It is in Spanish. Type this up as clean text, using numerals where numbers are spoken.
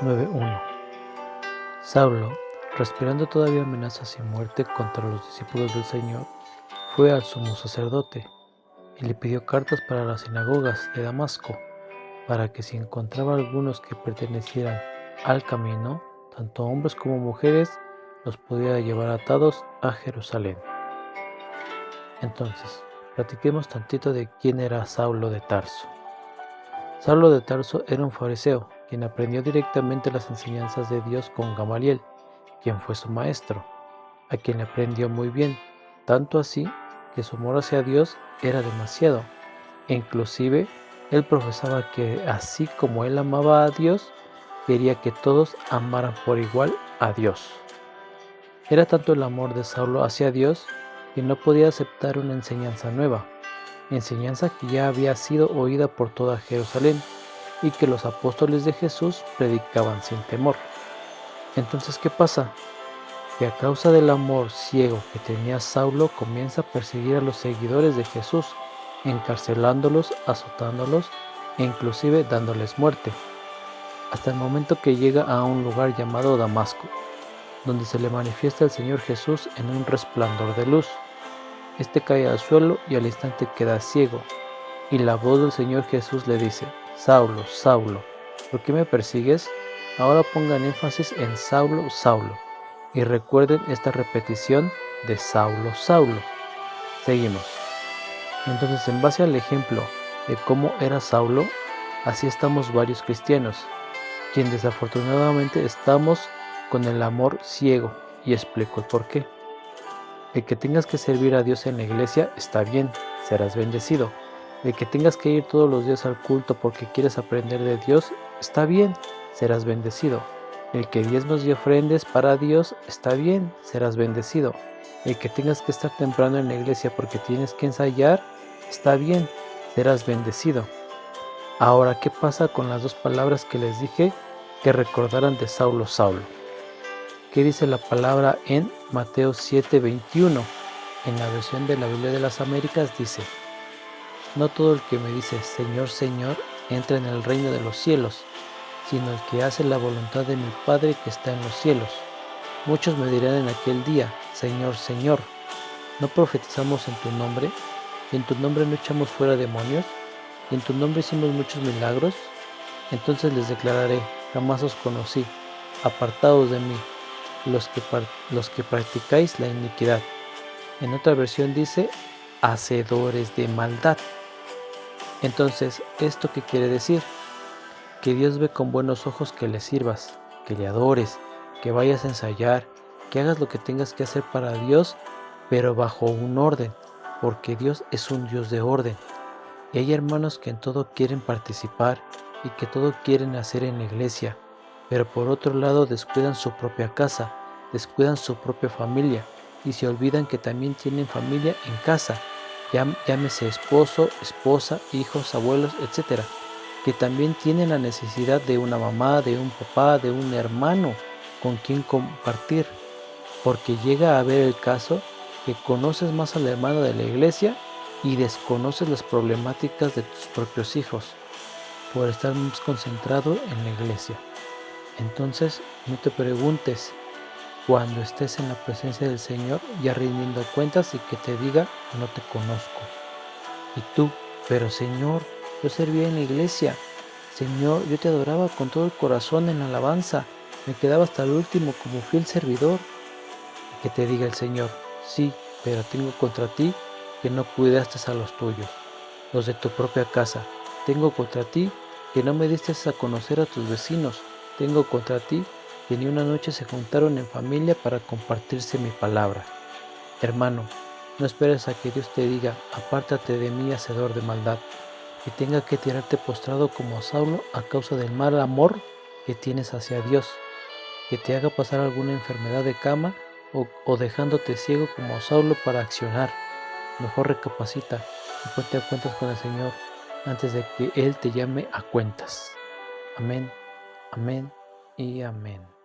9:1. Saulo, respirando todavía amenazas y muerte contra los discípulos del Señor, fue al sumo sacerdote y le pidió cartas para las sinagogas de Damasco, para que si encontraba algunos que pertenecieran al camino, tanto hombres como mujeres, los pudiera llevar atados a Jerusalén. Entonces, platiquemos tantito de quién era Saulo de Tarso. Saulo de Tarso era un fariseo, quien aprendió directamente las enseñanzas de Dios con Gamaliel, quien fue su maestro, a quien le aprendió muy bien, tanto así que su amor hacia Dios era demasiado, e inclusive él profesaba que así como él amaba a Dios, quería que todos amaran por igual a Dios. Era tanto el amor de Saulo hacia Dios que no podía aceptar una enseñanza nueva, enseñanza que ya había sido oída por toda Jerusalén y que los apóstoles de Jesús predicaban sin temor. Entonces, ¿qué pasa? Que a causa del amor ciego que tenía Saulo comienza a perseguir a los seguidores de Jesús, encarcelándolos, azotándolos e inclusive dándoles muerte, hasta el momento que llega a un lugar llamado Damasco, donde se le manifiesta el Señor Jesús en un resplandor de luz. Este cae al suelo y al instante queda ciego, y la voz del Señor Jesús le dice: Saulo, Saulo, ¿por qué me persigues? Ahora pongan énfasis en Saulo, Saulo, y recuerden esta repetición de Saulo, Saulo. Seguimos. Entonces, en base al ejemplo de cómo era Saulo, así estamos varios cristianos, quien desafortunadamente estamos con el amor ciego, y explico el por qué. El que tengas que servir a Dios en la iglesia está bien, serás bendecido. El que tengas que ir todos los días al culto porque quieres aprender de Dios, está bien, serás bendecido. El que diezmos y ofrendes para Dios, está bien, serás bendecido. El que tengas que estar temprano en la iglesia porque tienes que ensayar, está bien, serás bendecido. Ahora, ¿qué pasa con las dos palabras que les dije que recordaran de Saulo, Saulo? ¿Qué dice la palabra en Mateo 7:21? En la versión de la Biblia de las Américas dice: No todo el que me dice Señor, Señor, entra en el reino de los cielos, sino el que hace la voluntad de mi Padre que está en los cielos. Muchos me dirán en aquel día: Señor, Señor, ¿no profetizamos en tu nombre? ¿Y en tu nombre no echamos fuera demonios? ¿Y en tu nombre hicimos muchos milagros? Entonces les declararé: jamás os conocí, apartados de mí, los que practicáis la iniquidad. En otra versión dice: hacedores de maldad. Entonces, ¿esto qué quiere decir? Que Dios ve con buenos ojos que le sirvas, que le adores, que vayas a ensayar, que hagas lo que tengas que hacer para Dios, pero bajo un orden, porque Dios es un Dios de orden. Y hay hermanos que en todo quieren participar y que todo quieren hacer en la iglesia, pero por otro lado descuidan su propia casa, descuidan su propia familia y se olvidan que también tienen familia en casa, llámese esposo, esposa, hijos, abuelos, etc., que también tienen la necesidad de una mamá, de un papá, de un hermano con quien compartir, porque llega a haber el caso que conoces más al hermano de la iglesia y desconoces las problemáticas de tus propios hijos por estar más concentrado en la iglesia. Entonces, no te preguntes cuando estés en la presencia del Señor ya rindiendo cuentas y que te diga: no te conozco. Y tú: pero Señor, yo servía en la iglesia, Señor, yo te adoraba con todo el corazón en la alabanza, me quedaba hasta el último como fiel servidor. Y que te diga el Señor: sí, pero tengo contra ti que no cuidaste a los tuyos, los de tu propia casa. Tengo contra ti que no me diste a conocer a tus vecinos. Tengo contra ti que ni una noche se juntaron en familia para compartirse mi palabra. Hermano, no esperes a que Dios te diga: apártate de mí, hacedor de maldad, y tenga que tirarte postrado como a Saulo a causa del mal amor que tienes hacia Dios, que te haga pasar alguna enfermedad de cama o dejándote ciego como a Saulo para accionar. Mejor recapacita y ponte a cuentas con el Señor antes de que Él te llame a cuentas. Amén, amén y amén.